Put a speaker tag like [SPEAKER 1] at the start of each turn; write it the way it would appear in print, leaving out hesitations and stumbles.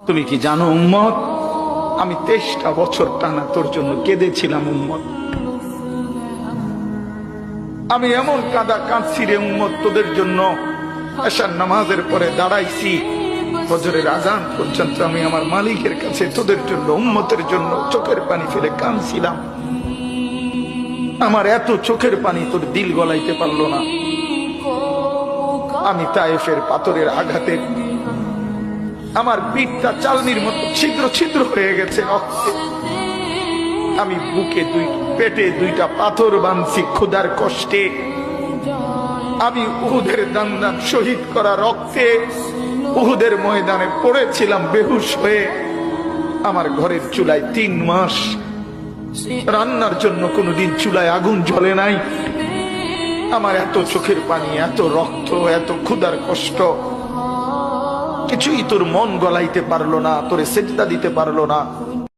[SPEAKER 1] তুমি কি জানো উম্মত, আমি 23টা বছর টানা তোর জন্য কেঁদেছিলাম উম্মত। আমি এমন কাঁদা কাঁদছি রে উম্মত তোদের জন্য। এশার নামাজের পরে দাঁড়াইছি, ফজরের আজান পর্যন্ত আমি আমার মালিকের কাছে তোদের জন্য, উম্মতের জন্য চোখের পানি ফেলে কাঁদছিলাম। আমার এত চোখের পানি তোর দিল গলাইতে পারলো না। আমি তায়েফের পাথরের আঘাতে আমার পিঠটা চালনির মতো ছিদ্র ছিদ্র হয়ে গেছে রক্তে। আমি বুকে পেটে 2টা পাথর বাঁধছি ক্ষুধার কষ্টে। আমি উহুদের দান শহীদ করা রক্তে উহুদের ময়দানে পড়েছিলাম বেহুশ হয়ে। আমার ঘরের চুলায় 3 মাস রান্নার জন্য কোনোদিন চুলায় আগুন জ্বলে নাই। আমার এত চোখের পানি, এত রক্ত, এত ক্ষুধার কষ্ট, কিছুই তোর মন গলাইতে পারলো না, তোরে সেজদা দিতে পারলো না।